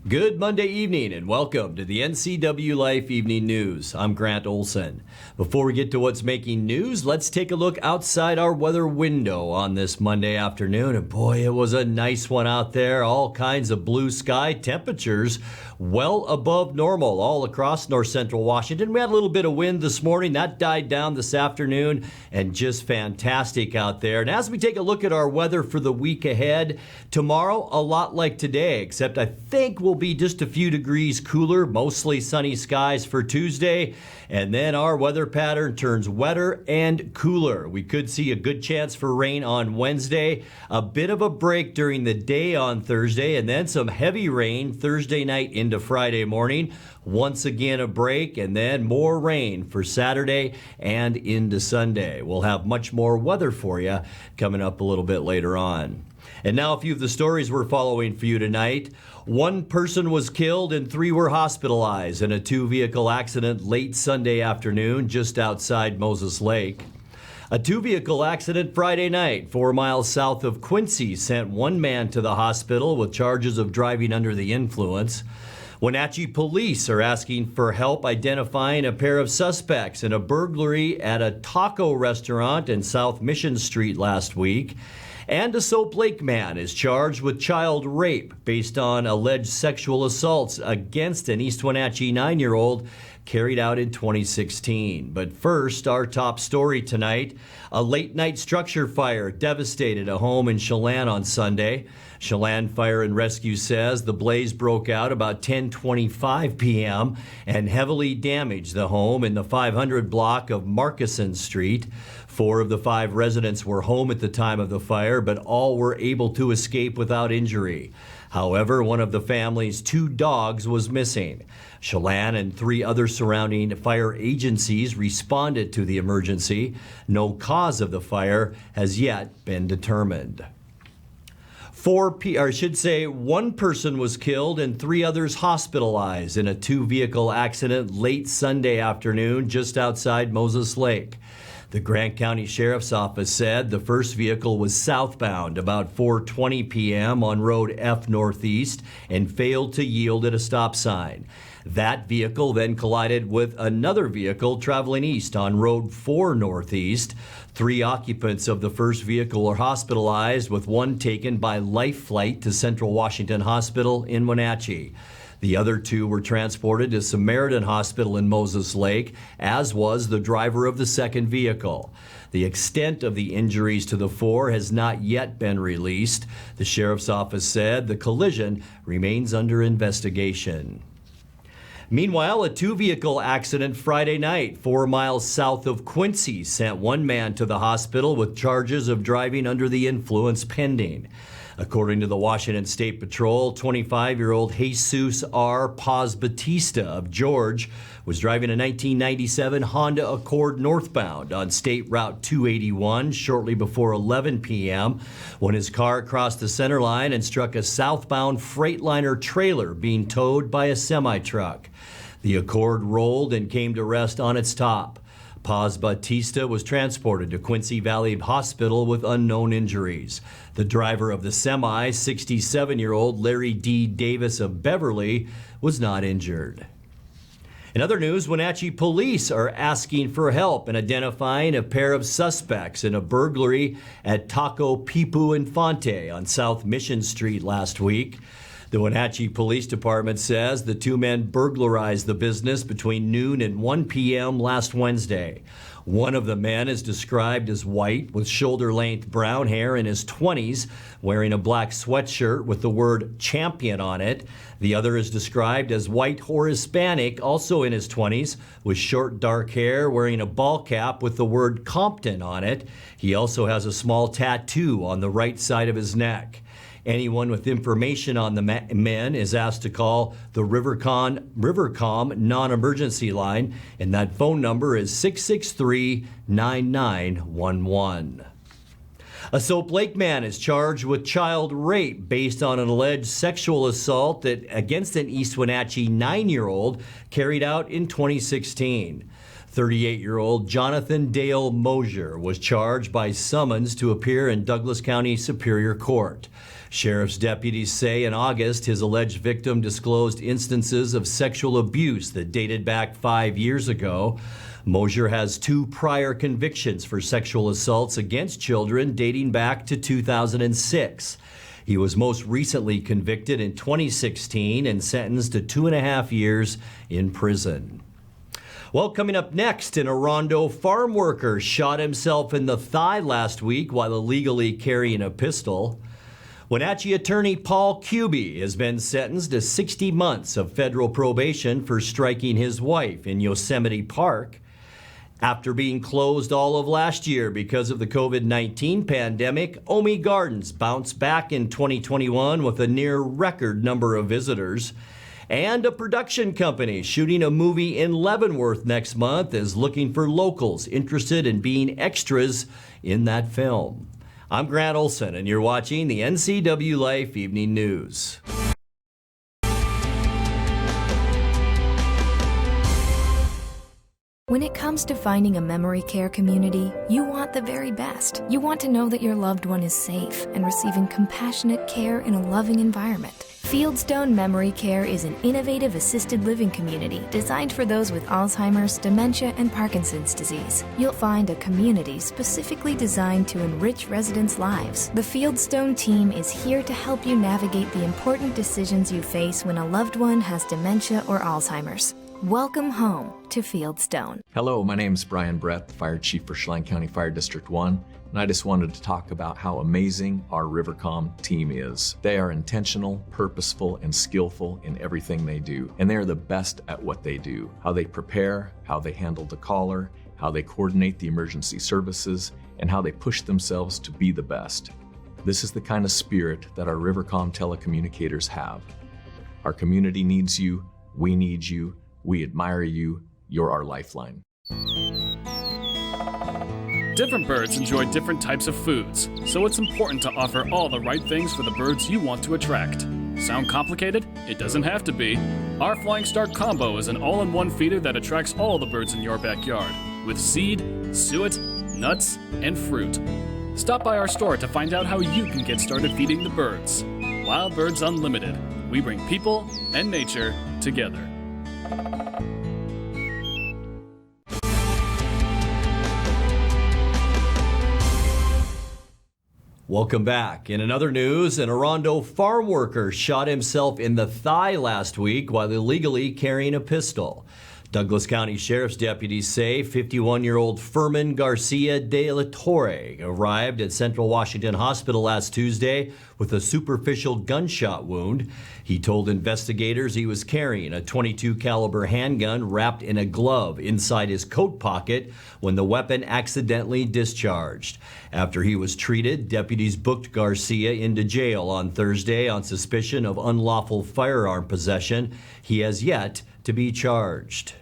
Good Monday evening and welcome to the NCWLIFE Evening News. I'm Grant Olson. Before we get to what's making news, let's take a look outside our weather window on this Monday afternoon. And boy, it was a nice one out there. All kinds of blue sky, temperatures well above normal all across north central Washington. We had a little bit of wind this morning. That died down this afternoon and just fantastic out there. And as we take a look at our weather for the week ahead, tomorrow a lot like today, except I think we'll be just a few degrees cooler, mostly sunny skies for Tuesday. And then our weather pattern turns wetter and cooler. We could see a good chance for rain on Wednesday, a bit of a break during the day on Thursday, and then some heavy rain Thursday night into Friday morning. Once again, a break, and then more rain for Saturday and into Sunday. We'll have much more weather for you coming up a little bit later on. And now a few of the stories we're following for you tonight. One person was killed and 3 were hospitalized in a 2-vehicle accident late Sunday afternoon just outside Moses Lake. A 2-vehicle accident Friday night 4 miles south of Quincy sent 1 man to the hospital with charges of driving under the influence. Wenatchee police are asking for help identifying a pair of suspects in a burglary at a taco restaurant in South Mission Street last week. And a Soap Lake man is charged with child rape based on alleged sexual assaults against an East Wenatchee 9-year-old carried out in 2016. But first, our top story tonight. A late-night structure fire devastated a home in Chelan on Sunday. Chelan Fire and Rescue says the blaze broke out about 10:25 p.m. and heavily damaged the home in the 500 block of Markison Street. 4 of the 5 residents were home at the time of the fire, but all were able to escape without injury. However, one of the family's 2 dogs was missing. Chelan and 3 other surrounding fire agencies responded to the emergency. No cause of the fire has yet been determined. 1 person was killed and 3 others hospitalized in a 2-vehicle accident late Sunday afternoon just outside Moses Lake. The Grant County Sheriff's Office said the first vehicle was southbound about 4:20 p.m. on Road F Northeast and failed to yield at a stop sign. That vehicle then collided with another vehicle traveling east on Road 4 Northeast. 3 occupants of the first vehicle are hospitalized, with 1 taken by life flight to Central Washington Hospital in Wenatchee. The other 2 were transported to Samaritan Hospital in Moses Lake, as was the driver of the second vehicle. The extent of the injuries to the 4 has not yet been released. The sheriff's office said the collision remains under investigation. Meanwhile, a 2-vehicle accident Friday night 4 miles south of Quincy sent 1 man to the hospital with charges of driving under the influence pending. According to the Washington State Patrol, 25-year-old Jesus R. Paz Batista of George was driving a 1997 Honda Accord northbound on State Route 281 shortly before 11 p.m. when his car crossed the center line and struck a southbound Freightliner trailer being towed by a semi-truck. The Accord rolled and came to rest on its top. Paz Batista was transported to Quincy Valley Hospital with unknown injuries. The driver of the semi, 67-year-old Larry D. Davis of Beverly, was not injured. In other news, Wenatchee police are asking for help in identifying a pair of suspects in a burglary at Taco Pipu Infante on South Mission Street last week. The Wenatchee Police Department says the 2 men burglarized the business between noon and 1 p.m. last Wednesday. One of the men is described as white with shoulder-length brown hair, in his 20s, wearing a black sweatshirt with the word champion on it. The other is described as white or Hispanic, also in his 20s, with short dark hair, wearing a ball cap with the word Compton on it. He also has a small tattoo on the right side of his neck. Anyone with information on the men is asked to call the Rivercom non-emergency line, and that phone number is 663-9911. A Soap Lake man is charged with child rape based on an alleged sexual assault against an East Wenatchee 9-year-old carried out in 2016. 38-year-old Jonathan Dale Mosier was charged by summons to appear in Douglas County Superior Court. Sheriff's deputies say in August his alleged victim disclosed instances of sexual abuse that dated back 5 years ago. Mosier has 2 prior convictions for sexual assaults against children dating back to 2006. He was most recently convicted in 2016 and sentenced to 2.5 years in prison. Well, coming up next, an Orondo farm worker shot himself in the thigh last week while illegally carrying a pistol. Wenatchee attorney Paul Pipu has been sentenced to 60 months of federal probation for striking his wife in Yosemite Park. After being closed all of last year because of the COVID-19 pandemic, Omi Gardens bounced back in 2021 with a near record number of visitors. And a production company shooting a movie in Leavenworth next month is looking for locals interested in being extras in that film. I'm Grant Olson, and you're watching the NCWLIFE Evening News. When it comes to finding a memory care community, you want the very best. You want to know that your loved one is safe and receiving compassionate care in a loving environment. Fieldstone Memory Care is an innovative assisted living community designed for those with Alzheimer's, dementia, and Parkinson's disease. You'll find a community specifically designed to enrich residents' lives. The Fieldstone team is here to help you navigate the important decisions you face when a loved one has dementia or Alzheimer's. Welcome home to Fieldstone. Hello, my name is Brian Brett, the Fire Chief for Chelan County Fire District 1, and I just wanted to talk about how amazing our Rivercom team is. They are intentional, purposeful, and skillful in everything they do, and they are the best at what they do. How they prepare, how they handle the caller, how they coordinate the emergency services, and how they push themselves to be the best. This is the kind of spirit that our Rivercom telecommunicators have. Our community needs you, we need you, we admire you, you're our lifeline. Different birds enjoy different types of foods, so it's important to offer all the right things for the birds you want to attract. Sound complicated? It doesn't have to be. Our Flying Start Combo is an all-in-one feeder that attracts all the birds in your backyard, with seed, suet, nuts, and fruit. Stop by our store to find out how you can get started feeding the birds. Wild Birds Unlimited. We bring people and nature together. Welcome back. In another news, an Orondo farm worker shot himself in the thigh last week while illegally carrying a pistol. Douglas County Sheriff's deputies say 51-year-old Furman Garcia de la Torre arrived at Central Washington Hospital last Tuesday with a superficial gunshot wound. He told investigators he was carrying a .22 caliber handgun wrapped in a glove inside his coat pocket when the weapon accidentally discharged. After he was treated, deputies booked Garcia into jail on Thursday on suspicion of unlawful firearm possession. He has yet to be charged.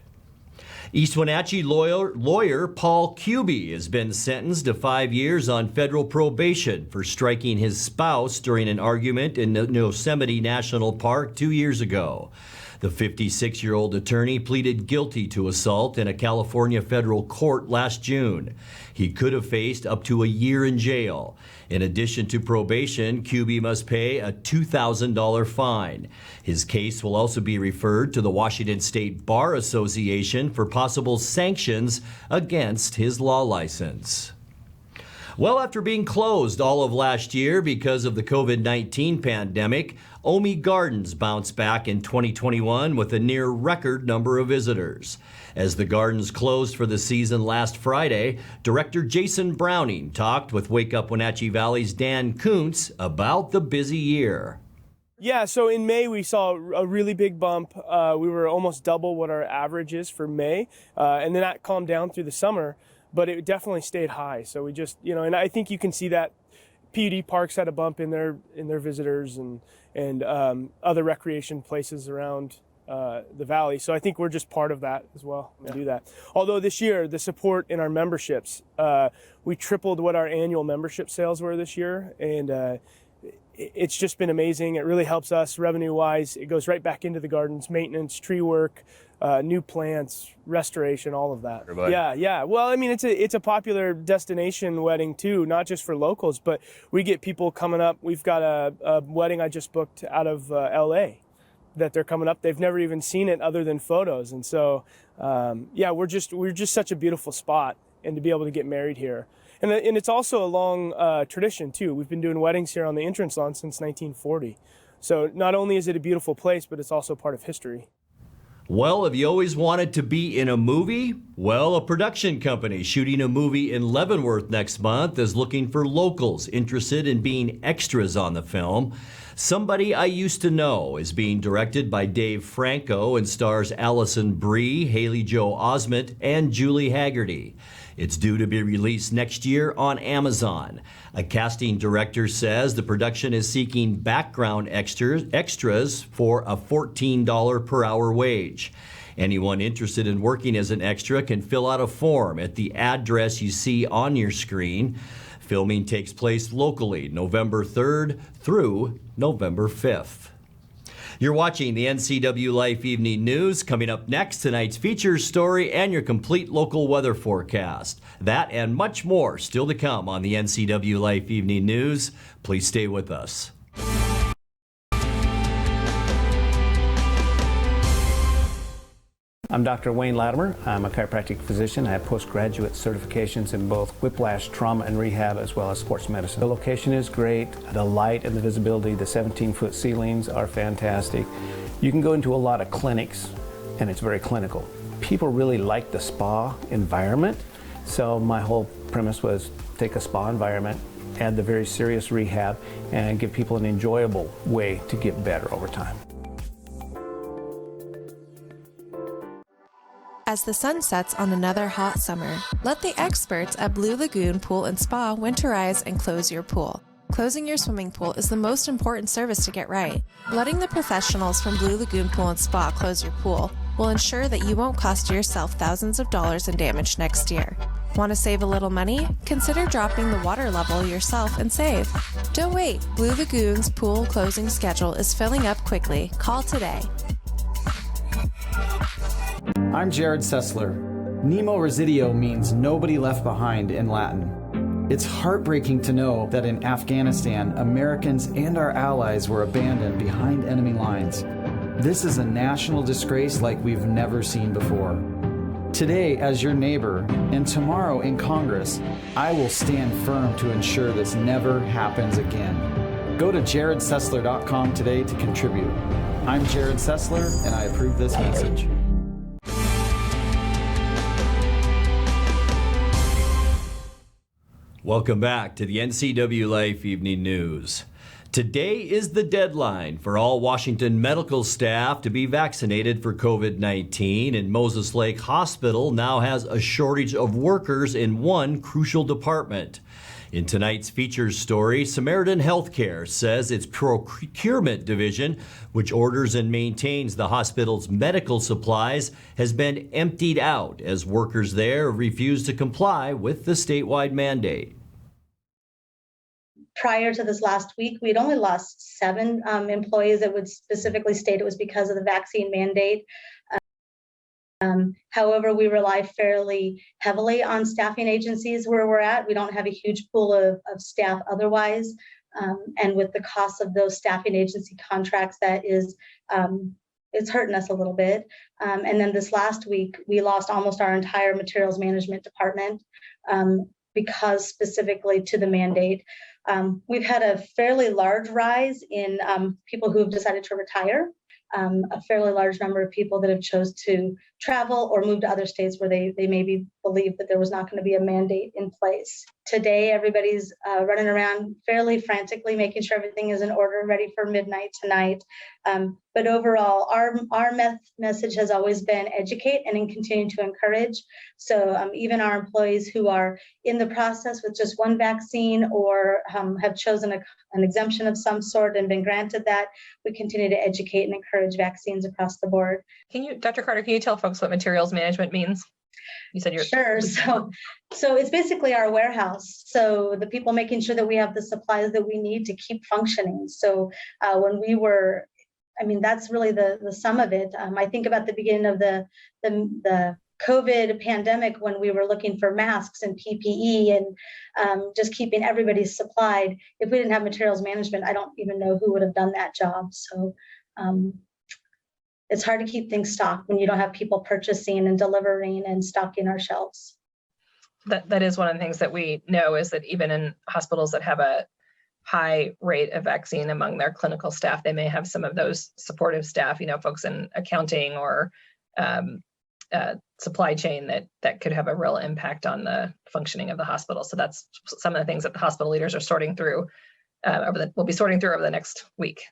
East Wenatchee lawyer Paul Pipu has been sentenced to 5 years on federal probation for striking his spouse during an argument in Yosemite National Park 2 years ago. The 56-year-old attorney pleaded guilty to assault in a California federal court last June. He could have faced up to a year in jail. In addition to probation, Pipu must pay a $2,000 fine. His case will also be referred to the Washington State Bar Association for possible sanctions against his law license. Well, after being closed all of last year because of the COVID-19 pandemic, Omi Gardens bounced back in 2021 with a near record number of visitors. As the gardens closed for the season last Friday, Director Jason Browning talked with Wake Up Wenatchee Valley's Dan Kuntz about the busy year. Yeah, so in May we saw a really big bump. We were almost double what our average is for May, and then that calmed down through the summer, but it definitely stayed high. So we just, and I think you can see that PUD Parks had a bump in their visitors and other recreation places around the valley. So I think we're just part of that as well. We do that. Although this year, the support in our memberships, we tripled what our annual membership sales were this year. And it's just been amazing. It really helps us revenue-wise. It goes right back into the gardens, maintenance, tree work, new plants, restoration, all of that. Everybody. Yeah. Well, I mean, it's a popular destination wedding too, not just for locals, but we get people coming up. We've got a wedding I just booked out of LA that they're coming up. They've never even seen it other than photos. And so, we're just such a beautiful spot, and to be able to get married here. And it's also a long tradition too. We've been doing weddings here on the entrance lawn since 1940. So not only is it a beautiful place, but it's also part of history. Well, have you always wanted to be in a movie? Well, a production company shooting a movie in Leavenworth next month is looking for locals interested in being extras on the film. Somebody I Used to Know is being directed by Dave Franco and stars Allison Brie, Haley Joe Osment, and Julie Haggerty. It's due to be released next year on Amazon. A casting director says the production is seeking background extras for a $14 per hour wage. Anyone interested in working as an extra can fill out a form at the address you see on your screen. Filming takes place locally November 3rd through November 5th. You're watching the NCWLIFE Evening News. Coming up next, tonight's features story and your complete local weather forecast. That and much more still to come on the NCWLIFE Evening News. Please stay with us. I'm Dr. Wayne Latimer. I'm a chiropractic physician. I have postgraduate certifications in both whiplash, trauma, and rehab, as well as sports medicine. The location is great. The light and the visibility, the 17-foot ceilings are fantastic. You can go into a lot of clinics, and it's very clinical. People really like the spa environment, so my whole premise was take a spa environment, add the very serious rehab, and give people an enjoyable way to get better over time. As the sun sets on another hot summer, let the experts at Blue Lagoon Pool and Spa winterize and close your pool. Closing your swimming pool is the most important service to get right. Letting the professionals from Blue Lagoon Pool and Spa close your pool will ensure that you won't cost yourself thousands of dollars in damage next year. Want to save a little money? Consider dropping the water level yourself and save. Don't wait. Blue Lagoon's pool closing schedule is filling up quickly. Call today. I'm Jared Sessler. Nemo Residio means nobody left behind in Latin. It's heartbreaking to know that in Afghanistan, Americans and our allies were abandoned behind enemy lines. This is a national disgrace like we've never seen before. Today, as your neighbor, and tomorrow in Congress, I will stand firm to ensure this never happens again. Go to jaredsessler.com today to contribute. I'm Jared Sessler, and I approve this message. Welcome back to the NCWLIFE Evening News. Today is the deadline for all Washington medical staff to be vaccinated for COVID-19, and Moses Lake Hospital now has a shortage of workers in one crucial department. In tonight's features story, Samaritan Healthcare says its procurement division, which orders and maintains the hospital's medical supplies, has been emptied out as workers there refuse to comply with the statewide mandate. Prior to this last week, we'd only lost 7 employees that would specifically state it was because of the vaccine mandate. However, we rely fairly heavily on staffing agencies where we're at. We don't have a huge pool of staff otherwise. And with the cost of those staffing agency contracts, that is, it's hurting us a little bit. And then this last week, we lost almost our entire materials management department because specifically to the mandate. We've had a fairly large rise in people who have decided to retire. A fairly large number of people that have chose to travel or move to other states where they maybe believed that there was not going to be a mandate in place. Today, everybody's running around fairly frantically, making sure everything is in order, ready for midnight tonight. But overall, our message has always been educate and continue to encourage. So even our employees who are in the process with just one vaccine or have chosen an exemption of some sort and been granted that, we continue to educate and encourage vaccines across the board. Dr. Carter, can you tell folks what materials management means? You said you're Sure. So it's basically our warehouse. So the people making sure that we have the supplies that we need to keep functioning. So when we were, I mean, that's really the sum of it. I think about the beginning of the COVID pandemic when we were looking for masks and PPE and just keeping everybody supplied. If we didn't have materials management, I don't even know who would have done that job. So it's hard to keep things stocked when you don't have people purchasing and delivering and stocking our shelves. That is one of the things that we know is that even in hospitals that have a high rate of vaccine among their clinical staff, they may have some of those supportive staff, folks in accounting or supply chain that could have a real impact on the functioning of the hospital. So that's some of the things that the hospital leaders are sorting through, we'll be sorting through over the next week.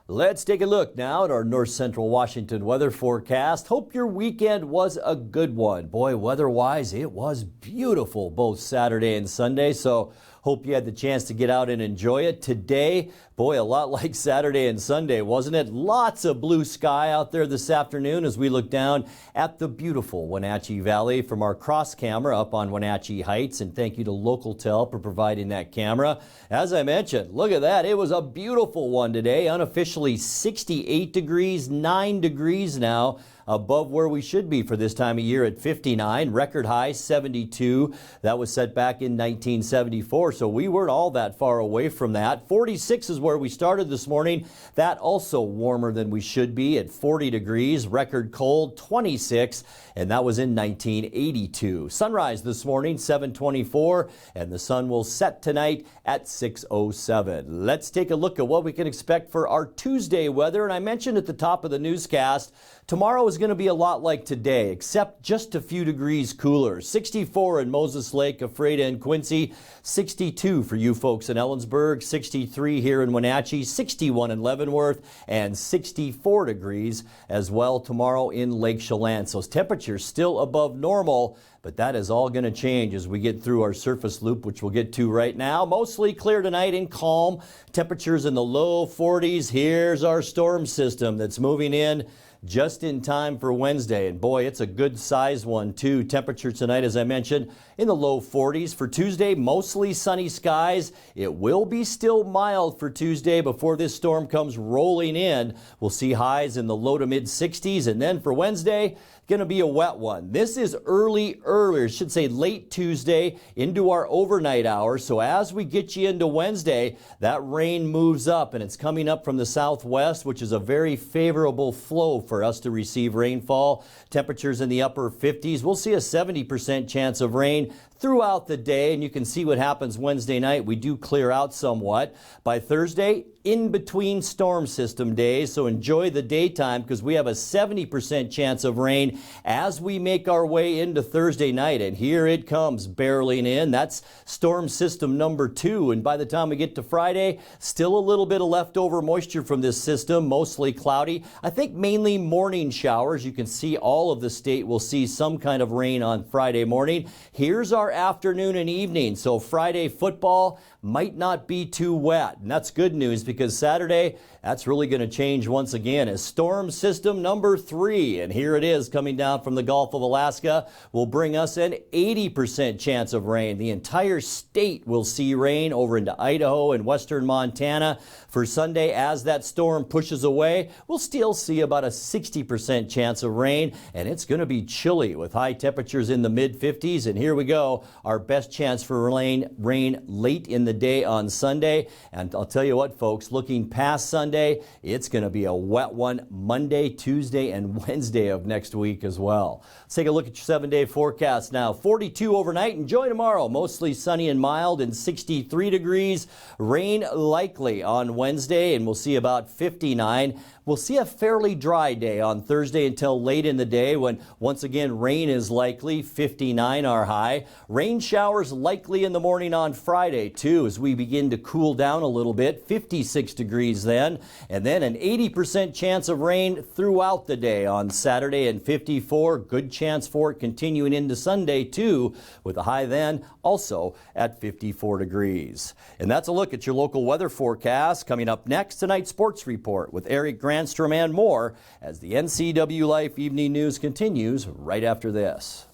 Let's take a look now at our North Central Washington weather forecast. Hope your weekend was a good one. Boy, weather-wise, it was beautiful both Saturday and Sunday, so hope you had the chance to get out and enjoy it. Today, boy, a lot like Saturday and Sunday, wasn't it? Lots of blue sky out there this afternoon as we look down at the beautiful Wenatchee Valley from our cross camera up on Wenatchee Heights. And thank you to Localtel for providing that camera. As I mentioned, look at that. It was a beautiful one today. Unofficially 68 degrees, 9 degrees now above where we should be for this time of year at 59. Record high 72. That was set back in 1974, so we weren't all that far away from that. 46 is where we started this morning. That also warmer than we should be at 40 degrees. Record cold 26, and that was in 1982. Sunrise this morning 7:24, and the sun will set tonight at 6:07. Let's take a look at what we can expect for our Tuesday weather. And I mentioned at the top of the newscast, tomorrow is going to be a lot like today, except just a few degrees cooler. 64 in Moses Lake, Ephrata, and Quincy. 62 for you folks in Ellensburg. 63 here in Wenatchee. 61 in Leavenworth. And 64 degrees as well tomorrow in Lake Chelan. So temperatures still above normal, but that is all going to change as we get through our surface loop, which we'll get to right now. Mostly clear tonight and calm. Temperatures in the low 40s. Here's our storm system that's moving in just in time for Wednesday. And boy, it's a good size one too. Temperature tonight, as I mentioned, in the low 40s. For Tuesday, mostly sunny skies. It will be still mild for Tuesday before this storm comes rolling in. We'll see highs in the low to mid 60s. And then for Wednesday, going to be a wet one. This is earlier, should say late Tuesday into our overnight hours. So as we get you into Wednesday, that rain moves up and it's coming up from the southwest, which is a very favorable flow for us to receive rainfall. Temperatures in the upper 50s. We'll see a 70% chance of rain throughout the day, and you can see what happens Wednesday night. We do clear out somewhat. By Thursday, in between storm system days, so enjoy the daytime because we have a 70% chance of rain as we make our way into Thursday night. And here it comes barreling in. That's storm system number 2. And by the time we get to Friday, still a little bit of leftover moisture from this system, mostly cloudy. I think mainly morning showers. You can see all of the state will see some kind of rain on Friday morning. Here's our afternoon and evening. So Friday football might not be too wet. And that's good news because Saturday, that's really going to change once again as storm system number 3. And here it is coming down from the Gulf of Alaska will bring us an 80% chance of rain. The entire state will see rain over into Idaho and western Montana. For Sunday, as that storm pushes away, we'll still see about a 60% chance of rain. And it's going to be chilly with high temperatures in the mid 50s. And here we go, our best chance for rain late in the day on Sunday. And I'll tell you what, folks, looking past Sunday, it's going to be a wet one Monday, Tuesday, and Wednesday of next week as well. Let's take a look at your 7-day forecast now. 42 overnight. Enjoy tomorrow. Mostly sunny and mild and 63 degrees. Rain likely on Wednesday, and we'll see about 59. We'll see a fairly dry day on Thursday until late in the day when once again rain is likely. 59 our high. Rain showers likely in the morning on Friday, too, as we begin to cool down a little bit. 56 degrees then, and then an 80% chance of rain throughout the day on Saturday and 54. Good chance for it continuing into Sunday, too, with a high then also at 54 degrees. And that's a look at your local weather forecast. Coming up next, tonight's sports report with Eric Granstrom and more as the NCWLIFE Evening News continues right after this.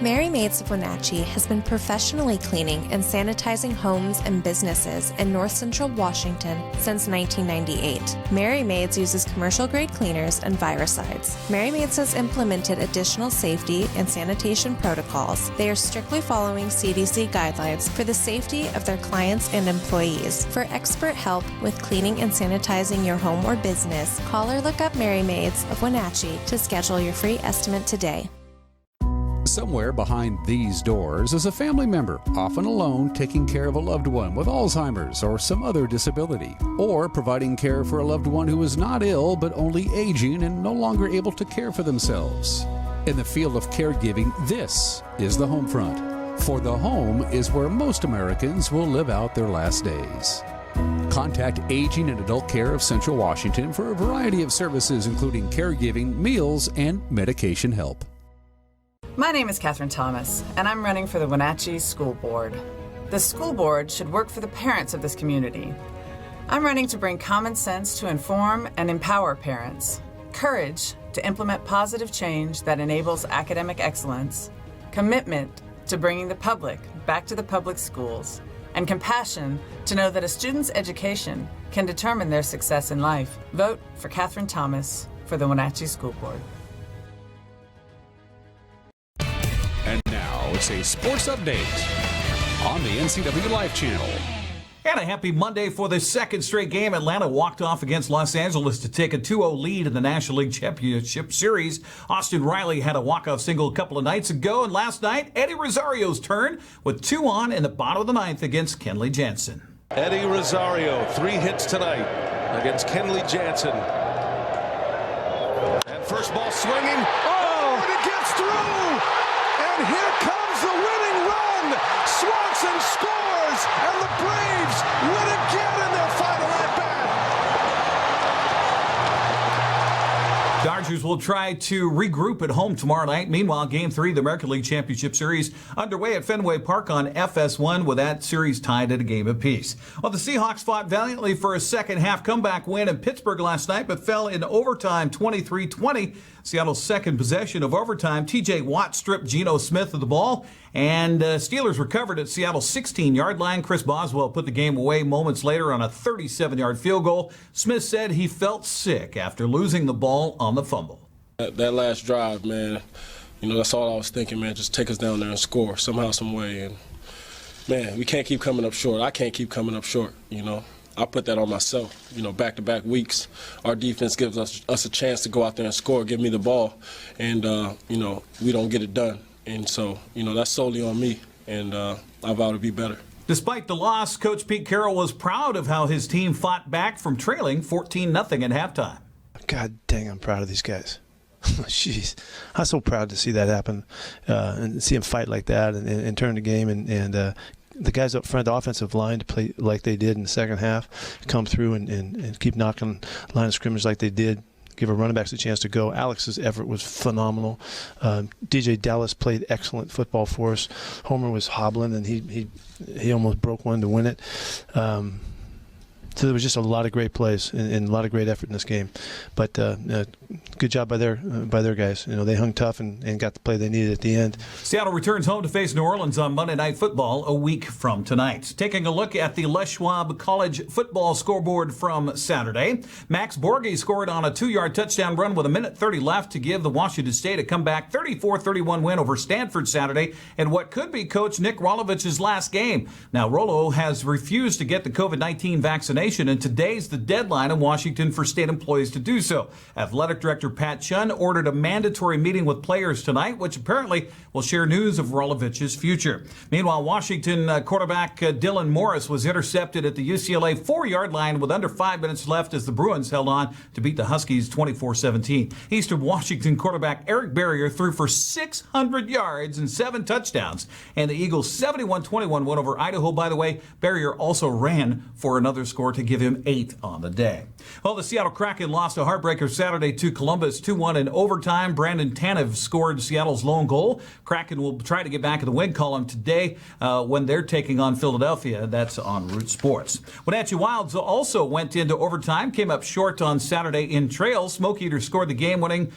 Mary Maids of Wenatchee has been professionally cleaning and sanitizing homes and businesses in north central Washington since 1998. Mary Maids uses commercial-grade cleaners and viricides. Mary Maids has implemented additional safety and sanitation protocols. They are strictly following CDC guidelines for the safety of their clients and employees. For expert help with cleaning and sanitizing your home or business, call or look up Mary Maids of Wenatchee to schedule your free estimate today. Somewhere behind these doors is a family member, often alone, taking care of a loved one with Alzheimer's or some other disability, or providing care for a loved one who is not ill but only aging and no longer able to care for themselves. In the field of caregiving, this is the home front. For the home is where most Americans will live out their last days. Contact Aging and Adult Care of Central Washington for a variety of services including caregiving, meals, and medication help. My name is Catherine Thomas, and I'm running for the Wenatchee School Board. The school board should work for the parents of this community. I'm running to bring common sense to inform and empower parents, courage to implement positive change that enables academic excellence, commitment to bringing the public back to the public schools, and compassion to know that a student's education can determine their success in life. Vote for Catherine Thomas for the Wenatchee School Board. And now it's a sports update on the NCWLIFE channel. And a happy Monday for the second straight game. Atlanta walked off against Los Angeles to take a 2-0 lead in the National League Championship Series. Austin Riley had a walk-off single a couple of nights ago, and last night, Eddie Rosario's turn with 2 on in the bottom of the ninth against Kenley Jansen. Eddie Rosario, 3 hits tonight against Kenley Jansen. And first ball swinging. Oh, and it gets through! And here comes the winning run. Swanson scores, and the Braves win again in their final at-bat. Dodgers will try to regroup at home tomorrow night. Meanwhile, Game 3 of the American League Championship Series underway at Fenway Park on FS1 with that series tied at a game apiece. Well, the Seahawks fought valiantly for a second-half comeback win in Pittsburgh last night, but fell in overtime 23-20. Seattle's second possession of overtime, T.J. Watt stripped Geno Smith of the ball, and Steelers recovered at Seattle's 16-yard line. Chris Boswell put the game away moments later on a 37-yard field goal. Smith said he felt sick after losing the ball on the fumble. That last drive, man, that's all I was thinking, man. Just take us down there and score somehow, some way. And, man, we can't keep coming up short. I can't keep coming up short, I put that on myself. Back-to-back weeks, our defense gives us a chance to go out there and score, give me the ball, and, we don't get it done. And so, that's solely on me, and I vow to be better. Despite the loss, Coach Pete Carroll was proud of how his team fought back from trailing 14-0 at halftime. God dang, I'm proud of these guys. Jeez, I'm so proud to see that happen and see them fight like that and turn the game and the guys up front, the offensive line, to play like they did in the second half, come through and keep knocking line of scrimmage like they did, give our running backs a chance to go. Alex's effort was phenomenal. DJ Dallas played excellent football for us. Homer was hobbling, and he almost broke one to win it. So there was just a lot of great plays and a lot of great effort in this game. But good job by their guys. They hung tough and got the play they needed at the end. Seattle returns home to face New Orleans on Monday Night Football a week from tonight. Taking a look at the Les Schwab College football scoreboard from Saturday. Max Borghi scored on a 2-yard touchdown run with 1:30 left to give the Washington State a comeback 34-31 win over Stanford Saturday in what could be Coach Nick Rolovich's last game. Now, Rolo has refused to get the COVID-19 vaccination resignation, and today's the deadline in Washington for state employees to do so. Athletic Director Pat Chun ordered a mandatory meeting with players tonight, which apparently will share news of Rolovich's future. Meanwhile, Washington quarterback Dylan Morris was intercepted at the UCLA 4-yard line with under 5 minutes left as the Bruins held on to beat the Huskies 24-17. Eastern Washington quarterback Eric Barrier threw for 600 yards and 7 touchdowns, and the Eagles 71-21 won over Idaho. By the way, Barrier also ran for another score to give him 8 on the day. Well, the Seattle Kraken lost a heartbreaker Saturday to Columbus 2-1 in overtime. Brandon Tanev scored Seattle's lone goal. Kraken will try to get back in the win column today when they're taking on Philadelphia. That's on Root Sports. Wenatchee Wilds also went into overtime, came up short on Saturday in Trails. Smoke Eater scored the game-winning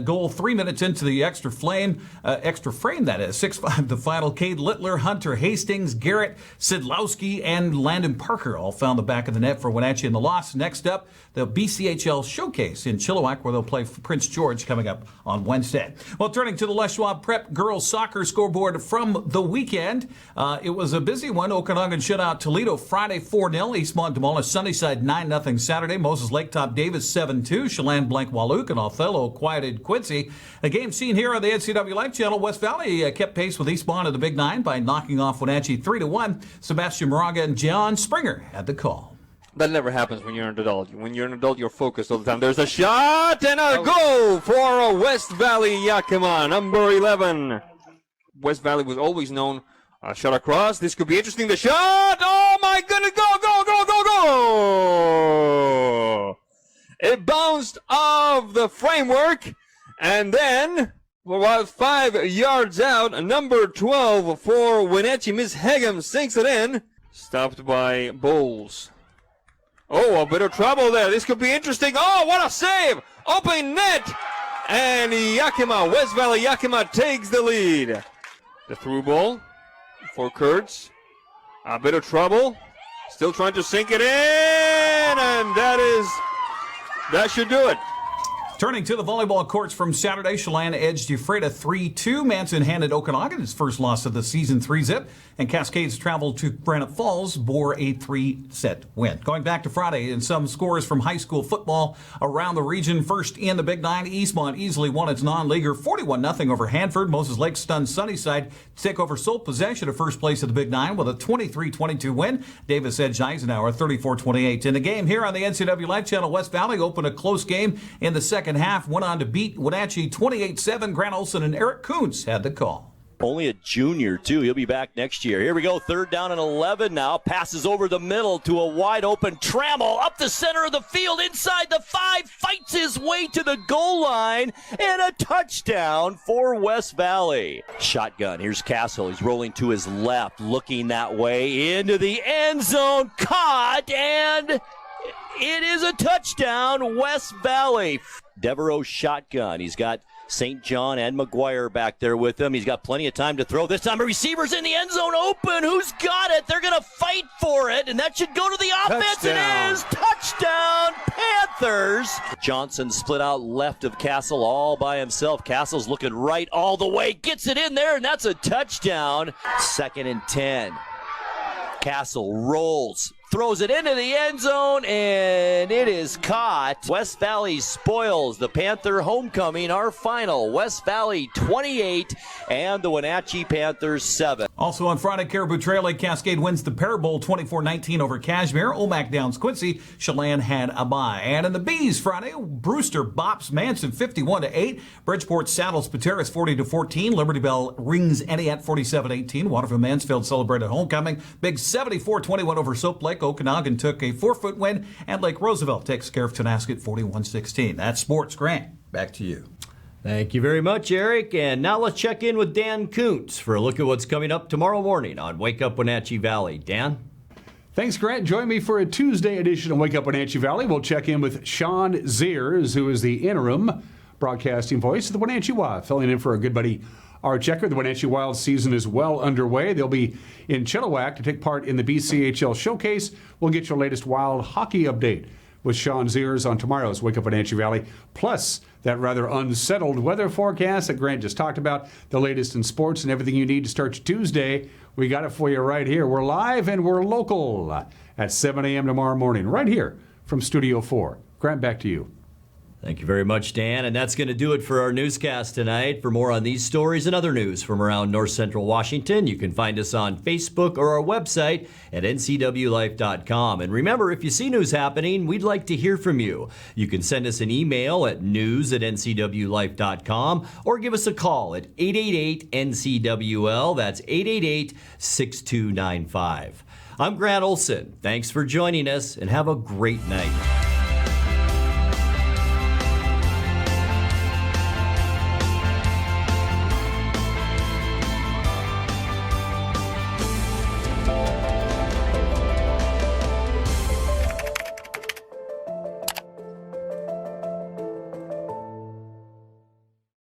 goal 3 minutes into the extra frame, that is. 6-5 the final. Cade Littler, Hunter Hastings, Garrett Sidlowski, and Landon Parker all found the back of the net for Wenatchee in the loss. Next up, the BCHL Showcase in Chilliwack, where they'll play Prince George coming up on Wednesday. Well, turning to the Les Schwab Prep girls soccer scoreboard from the weekend, it was a busy one. Okanagan shut out Toledo Friday 4-0. Eastmont demolished Sunnyside 9-0 Saturday. Moses Lake topped Davis 7-2. Chelan blanked Walook, and Othello quieted Quincy. A game seen here on the NCWLIFE channel. West Valley kept pace with Eastmont of the Big Nine by knocking off Wenatchee 3-1. Sebastian Moraga and John Springer had the call. That never happens when you're an adult. When you're an adult, you're focused all the time. There's a shot and a goal for West Valley Yakima, number 11. West Valley was always known. Shot across. This could be interesting. The shot. Oh, my goodness. Go, go, go, go, go. It bounced off the framework. And then, about 5 yards out, number 12 for Wenatchee, Miss Hegem sinks it in. Stopped by Bowles. Oh, a bit of trouble there. This could be interesting. Oh, what a save! Open net! And Yakima, West Valley Yakima takes the lead. The through ball for Kurtz. A bit of trouble. Still trying to sink it in, and that should do it. Turning to the volleyball courts from Saturday, Chelan edged Ephrata 3-2. Manson handed Okanagan his first loss of the season 3-zip. And Cascades traveled to Granite Falls, bore a 3-set win. Going back to Friday, and some scores from high school football around the region. First in the Big Nine, Eastmont easily won its non-leaguer 41-0 over Hanford. Moses Lake stunned Sunnyside to take over sole possession of first place of the Big Nine with a 23-22 win. Davis edged Eisenhower 34-28. In the game here on the NCWLIFE channel, West Valley opened a close game in the second half, went on to beat Wenatchee 28-7. Grant Olson and Eric Kuntz had the call. Only a junior, too. He'll be back next year. Here we go. 3rd down and 11 now. Passes over the middle to a wide-open Trammell. Up the center of the field, inside the 5. Fights his way to the goal line. And a touchdown for West Valley. Shotgun. Here's Castle. He's rolling to his left, looking that way into the end zone. Caught, and it is a touchdown, West Valley. Devereaux shotgun. He's got St. John and McGuire back there with him. He's got plenty of time to throw. This time a receiver's in the end zone open. Who's got it? They're going to fight for it, and that should go to the offense. Touchdown. It is. Touchdown, Panthers. Johnson split out left of Castle all by himself. Castle's looking right all the way. Gets it in there, and that's a touchdown. 2nd and 10. Castle rolls, throws it into the end zone, and it is caught. West Valley spoils the Panther homecoming. Our final, West Valley 28 and the Wenatchee Panthers 7. Also on Friday, Caribou Trail Lake Cascade wins the Pear Bowl 24-19 over Cashmere. Omak downs Quincy. Chelan had a bye. And in the Bees Friday, Brewster bops Manson 51-8. Bridgeport saddles Pateras 40-14. Liberty Bell rings Entiat 47-18. Waterville Mansfield celebrated homecoming. Big 74-21 over Soap Lake. Okanagan took a 4-foot win, and Lake Roosevelt takes care of Tonasket 41-16. That's sports. Grant, back to you. Thank you very much, Eric. And now let's check in with Dan Kuntz for a look at what's coming up tomorrow morning on Wake Up Wenatchee Valley. Dan? Thanks, Grant. Join me for a Tuesday edition of Wake Up Wenatchee Valley. We'll check in with Sean Ziers, who is the interim broadcasting voice of the Wenatchee Wild, filling in for our good buddy Art Checker. The Wenatchee Wild season is well underway. They'll be in Chilliwack to take part in the BCHL Showcase. We'll get your latest Wild hockey update with Sean Ziers on tomorrow's Wake Up Wenatchee Valley, plus that rather unsettled weather forecast that Grant just talked about, the latest in sports and everything you need to start your Tuesday. We got it for you right here. We're live and we're local at 7 a.m. tomorrow morning, right here from Studio 4. Grant, back to you. Thank you very much, Dan. And that's going to do it for our newscast tonight. For more on these stories and other news from around North Central Washington, you can find us on Facebook or our website at ncwlife.com. And remember, if you see news happening, we'd like to hear from you. You can send us an email at news@ncwlife.com or give us a call at 888-NCWL. That's 888-6295. I'm Grant Olson. Thanks for joining us and have a great night.